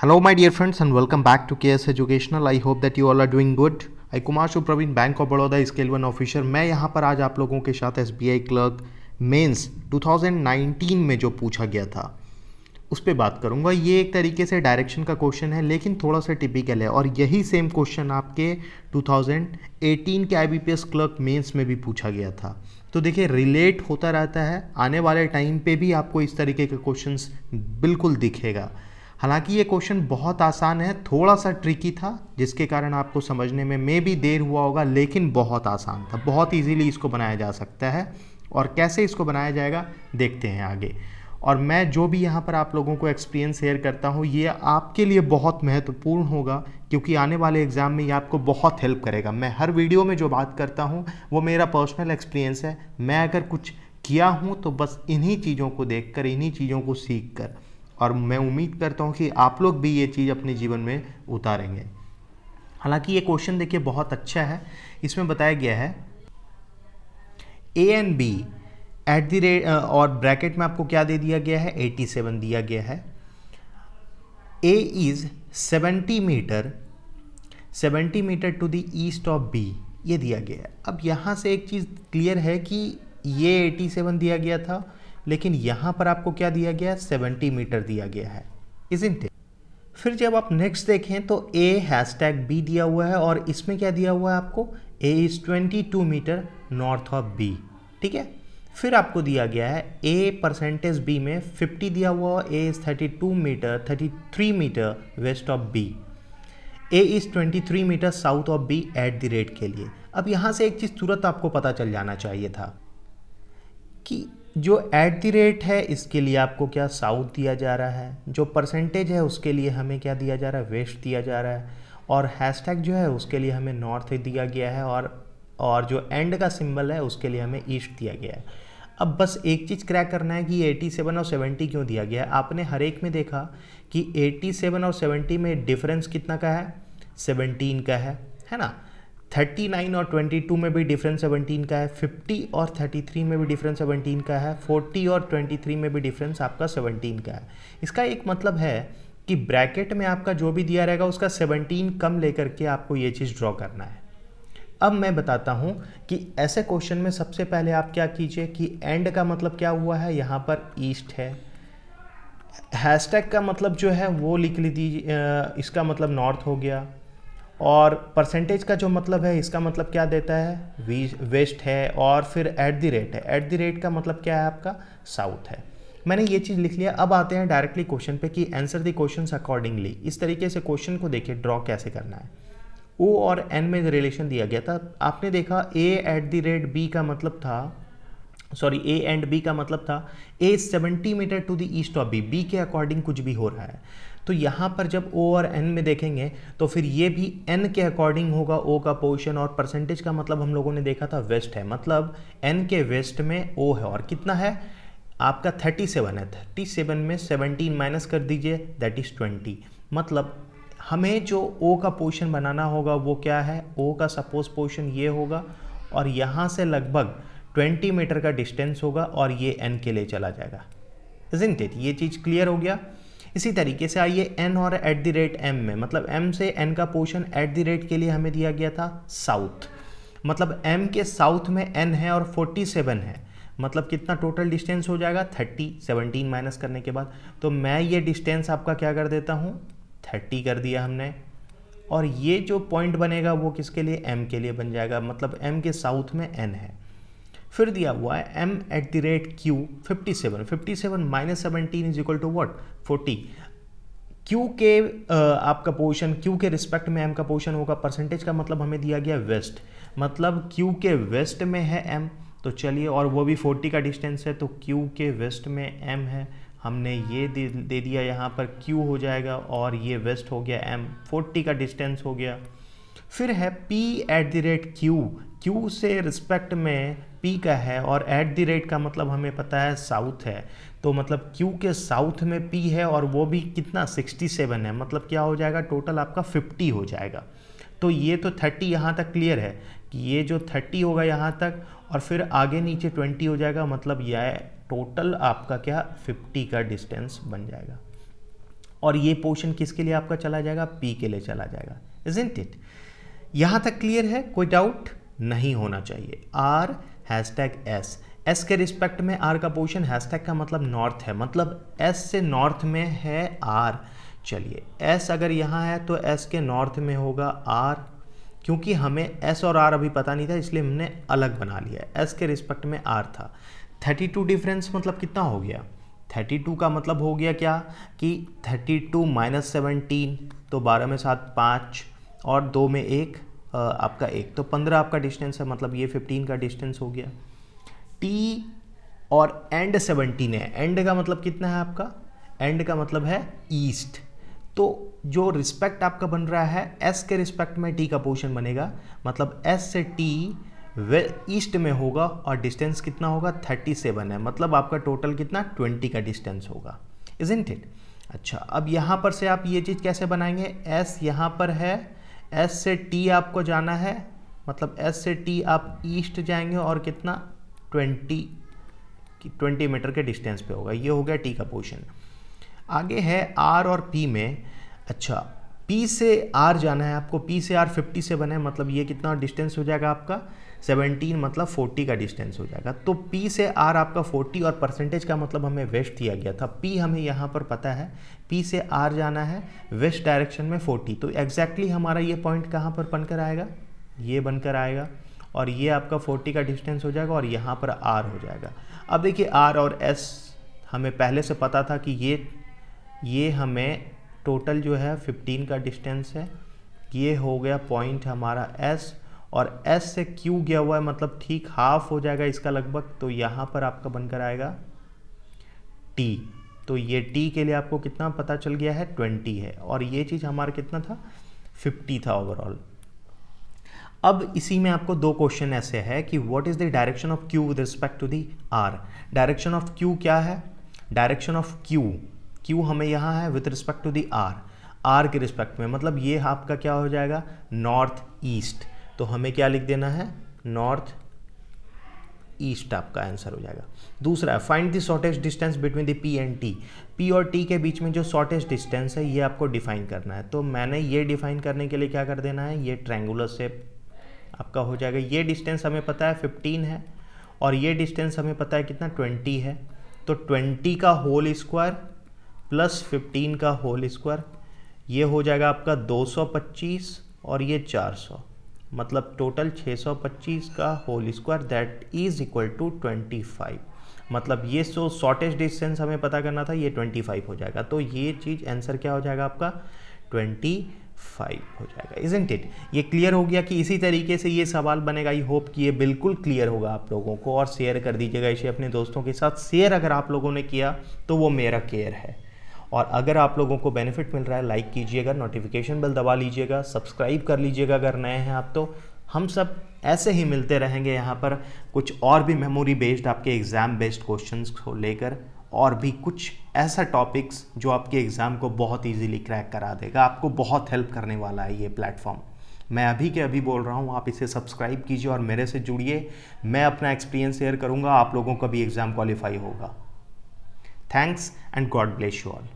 Hello, my dear friends, and welcome back to KS Educational. I hope that you all are doing good. I Kumar Supraveen, bank of Baroda scale 1 officer. मैं यहाँ पर आज आप लोगों के साथ SBI क्लर्क मेंस 2019 में जो पूछा गया था उस पर बात करूँगा। ये एक तरीके से डायरेक्शन का क्वेश्चन है, लेकिन थोड़ा सा टिपिकल है, और यही सेम क्वेश्चन आपके 2018 के IBPS क्लर्क मेंस में भी पूछा गया था। तो देखिए, रिलेट होता रहता है, आने वाले टाइम पे भी आपको इस तरीके के क्वेश्चंस बिल्कुल दिखेगा। हालांकि ये क्वेश्चन बहुत आसान है, थोड़ा सा ट्रिकी था, जिसके कारण आपको समझने में मे भी देर हुआ होगा, लेकिन बहुत आसान था। बहुत इजीली इसको बनाया जा सकता है, और कैसे इसको बनाया जाएगा देखते हैं आगे। और मैं जो भी यहाँ पर आप लोगों को एक्सपीरियंस शेयर करता हूँ, ये आपके लिए बहुत महत्वपूर्ण होगा, क्योंकि आने वाले एग्ज़ाम में ये आपको बहुत हेल्प करेगा। मैं हर वीडियो में जो बात करता हूँ वो मेरा पर्सनल एक्सपीरियंस है। मैं अगर कुछ किया हूँ तो बस इन्हीं चीज़ों को देख कर, इन्हीं चीज़ों को सीख कर, और मैं उम्मीद करता हूँ कि आप लोग भी ये चीज़ अपने जीवन में उतारेंगे। हालांकि ये क्वेश्चन देखिए बहुत अच्छा है। इसमें बताया गया है A and B at the rate, और ब्रैकेट में आपको क्या दे दिया गया है, 87 दिया गया है। A is 70 metre to the east of B, ये दिया गया है। अब यहाँ से एक चीज़ क्लियर है कि ये 87 दिया गया था, लेकिन यहाँ पर आपको क्या दिया गया है, 70 मीटर दिया गया है, इज़न्ट इट। फिर जब आप नेक्स्ट देखें तो ए हैशटैग बी दिया हुआ है, और इसमें क्या दिया हुआ है आपको, A is 22 metre north of B, ठीक है। फिर आपको दिया गया है ए परसेंटेज बी में 50 दिया हुआ है, A is 33 metre west of B, A is 23 metre south of B at the rate के लिए। अब यहाँ से एक चीज़ तुरंत आपको पता चल जाना चाहिए था कि जो एट द रेट है इसके लिए आपको क्या साउथ दिया जा रहा है, जो परसेंटेज है उसके लिए हमें क्या दिया जा रहा है, वेस्ट दिया जा रहा है, और हैशटैग जो है उसके लिए हमें नॉर्थ दिया गया है, और जो एंड का सिंबल है उसके लिए हमें ईस्ट दिया गया है। अब बस एक चीज़ क्रैक करना है कि 87 और 70 क्यों दिया गया है। आपने हर एक में देखा कि 87 और 70 में डिफरेंस कितना का है, 17 का है ना। 39 और 22 में भी डिफरेंस 17 का है, 50 और 33 में भी डिफरेंस 17 का है, 40 और 23 में भी डिफरेंस आपका 17 का है। इसका एक मतलब है कि ब्रैकेट में आपका जो भी दिया रहेगा उसका 17 कम लेकर के आपको ये चीज़ ड्रॉ करना है। अब मैं बताता हूँ कि ऐसे क्वेश्चन में सबसे पहले आप क्या कीजिए कि एंड का मतलब क्या हुआ है, यहाँ पर ईस्ट है। हैशटैग का मतलब जो है वो लिख लीजिए, इसका मतलब नॉर्थ हो गया, और परसेंटेज का जो मतलब है इसका मतलब क्या देता है, वेस्ट है, और फिर एट द रेट है। एट द रेट का मतलब क्या है आपका, साउथ है। मैंने ये चीज़ लिख लिया। अब आते हैं डायरेक्टली क्वेश्चन पे कि आंसर द क्वेश्चंस अकॉर्डिंगली। इस तरीके से क्वेश्चन को देखिए ड्रॉ कैसे करना है। ओ और एन में रिलेशन दिया गया था, आपने देखा ए एट द रेट बी का मतलब था, सॉरी ए एंड बी का मतलब था A 70 metre to the east of B, B के अकॉर्डिंग कुछ भी हो रहा है। तो यहाँ पर जब ओ और एन में देखेंगे तो फिर ये भी एन के अकॉर्डिंग होगा ओ का पोजीशन, और परसेंटेज का मतलब हम लोगों ने देखा था वेस्ट है, मतलब एन के वेस्ट में ओ है, और कितना है आपका 37 है। 37 में 17 माइनस कर दीजिए, दैट इज़ 20। मतलब हमें जो ओ का पोजीशन बनाना होगा वो क्या है, ओ का सपोज पोजीशन ये होगा, और यहाँ से लगभग 20 मीटर का डिस्टेंस होगा, और ये एन के लिए चला जाएगा, इज़न्ट इट। ये चीज़ क्लियर हो गया। इसी तरीके से आइए एन और एट द रेट एम में, मतलब एम से एन का पोर्शन एट द रेट के लिए हमें दिया गया था साउथ, मतलब एम के साउथ में एन है और 47 है, मतलब कितना टोटल डिस्टेंस हो जाएगा 30, 17 माइनस करने के बाद। तो मैं ये डिस्टेंस आपका क्या कर देता हूँ, 30 कर दिया हमने, और ये जो पॉइंट बनेगा वो किसके लिए, एम के लिए बन जाएगा, मतलब एम के साउथ में एन है। फिर दिया हुआ है M at the rate Q 57 minus 17 is equal to what, 40। Q के आपका पोजीशन, क्यू के रिस्पेक्ट में एम का पोजीशन होगा। परसेंटेज का मतलब हमें दिया गया वेस्ट, मतलब क्यू के वेस्ट में है एम, तो चलिए, और वो भी 40 का डिस्टेंस है, तो क्यू के वेस्ट में एम है, हमने ये दे दिया, यहाँ पर क्यू हो जाएगा, और ये वेस्ट हो गया एम, 40 का डिस्टेंस हो गया। फिर है P eight the rate Q, Q से रिस्पेक्ट में P का है, और एट द रेट का मतलब हमें पता है साउथ है, तो मतलब Q के साउथ में P है, और वो भी कितना 67 है, मतलब क्या हो जाएगा टोटल आपका 50 हो जाएगा। तो ये तो 30 यहाँ तक क्लियर है कि ये जो 30 होगा यहाँ तक, और फिर आगे नीचे 20 हो जाएगा, मतलब यह टोटल आपका क्या 50 का डिस्टेंस बन जाएगा। और ये पोर्शन किसके लिए आपका चला जाएगा, P के लिए चला जाएगा, isn't it? यहाँ तक क्लियर है, कोई डाउट नहीं होना चाहिए। R #S, S के रिस्पेक्ट में R का पोर्शन, हैशटैग का मतलब नॉर्थ है, मतलब S से नॉर्थ में है R। चलिए S अगर यहाँ है तो S के नॉर्थ में होगा R, क्योंकि हमें S और R अभी पता नहीं था इसलिए हमने अलग बना लिया। S के रिस्पेक्ट में R था। 32 डिफरेंस मतलब कितना हो गया, 32 का मतलब हो गया क्या कि 32 - 17, तो 12 में 7 5 और 2 में 1 आपका 1, तो 15 आपका डिस्टेंस है, मतलब ये 15 का डिस्टेंस हो गया। T और एंड 17 है, एंड का मतलब कितना है आपका, एंड का मतलब है ईस्ट, तो जो रिस्पेक्ट आपका बन रहा है S के रिस्पेक्ट में T का पोर्शन बनेगा, मतलब S से T ईस्ट में होगा और डिस्टेंस कितना होगा 37 है, मतलब आपका टोटल कितना 20 का डिस्टेंस होगा, isn't it? अच्छा, अब यहाँ पर से आप ये चीज़ कैसे बनाएंगे, S यहाँ पर है, S से T आपको जाना है, मतलब S से T आप ईस्ट जाएंगे और कितना 20 मीटर के डिस्टेंस पे होगा, ये हो गया T का पोर्शन। आगे है R और P में। अच्छा, P से R जाना है आपको, P से R 57 है, मतलब ये कितना डिस्टेंस हो जाएगा आपका 17, मतलब 40 का डिस्टेंस हो जाएगा। तो P से R आपका 40 और परसेंटेज का मतलब हमें वेस्ट दिया गया था, P हमें यहाँ पर पता है, P से R जाना है वेस्ट डायरेक्शन में 40, तो एग्जैक्टली हमारा ये पॉइंट कहाँ पर बनकर आएगा, ये बनकर आएगा और ये आपका 40 का डिस्टेंस हो जाएगा और यहाँ पर R हो जाएगा। अब देखिए R और S हमें पहले से पता था कि ये हमें टोटल जो है 15 का डिस्टेंस है, ये हो गया पॉइंट हमारा S, और S से Q गया हुआ है, मतलब ठीक हाफ हो जाएगा इसका लगभग, तो यहाँ पर आपका बनकर आएगा T, तो ये T के लिए आपको कितना पता चल गया है 20 है, और ये चीज़ हमारा कितना था 50 था ओवरऑल। अब इसी में आपको दो क्वेश्चन ऐसे है कि what is the direction of Q with respect to the R। Direction of Q क्या है, डायरेक्शन ऑफ Q हमें यहाँ है with respect to the R के रिस्पेक्ट में, मतलब ये आपका क्या हो जाएगा नॉर्थ ईस्ट, तो हमें क्या लिख देना है नॉर्थ ईस्ट, आपका आंसर हो जाएगा। दूसरा है find the shortest distance between the P and T। P और T के बीच में जो शॉर्टेस्ट डिस्टेंस है ये आपको डिफाइन करना है, तो मैंने ये डिफाइन करने के लिए क्या कर देना है, ये ट्रायंगुलर शेप आपका हो जाएगा। ये डिस्टेंस हमें पता है 15 है और ये डिस्टेंस हमें पता है कितना 20 है, तो 20 का होल स्क्वायर प्लस 15 का होल स्क्वायर, ये हो जाएगा आपका 225 और ये 400, मतलब टोटल 625 का whole square that is equal to 25, मतलब ये जो शॉर्टेस्ट डिस्टेंस हमें पता करना था ये 25 हो जाएगा, तो ये चीज़ आंसर क्या हो जाएगा आपका 25 हो जाएगा, इजंट इट। ये क्लियर हो गया कि इसी तरीके से ये सवाल बनेगा। आई होप कि ये बिल्कुल क्लियर होगा आप लोगों को, और शेयर कर दीजिएगा इसे अपने दोस्तों के साथ। शेयर अगर आप लोगों ने किया तो वो मेरा केयर है, और अगर आप लोगों को बेनिफिट मिल रहा है लाइक कीजिएगा, नोटिफिकेशन बेल दबा लीजिएगा, सब्सक्राइब कर लीजिएगा अगर नए हैं आप। तो हम सब ऐसे ही मिलते रहेंगे यहाँ पर, कुछ और भी मेमोरी बेस्ड आपके एग्ज़ाम बेस्ड क्वेश्चंस को लेकर, और भी कुछ ऐसा टॉपिक्स जो आपके एग्ज़ाम को बहुत इजीली क्रैक करा देगा। आपको बहुत हेल्प करने वाला है ये प्लेटफॉर्म, मैं अभी के अभी बोल रहा हूँ। आप इसे सब्सक्राइब कीजिए और मेरे से जुड़िए, मैं अपना एक्सपीरियंस शेयर करूँगा, आप लोगों का भी एग्ज़ाम क्वालिफाई होगा। Thanks and God bless you all.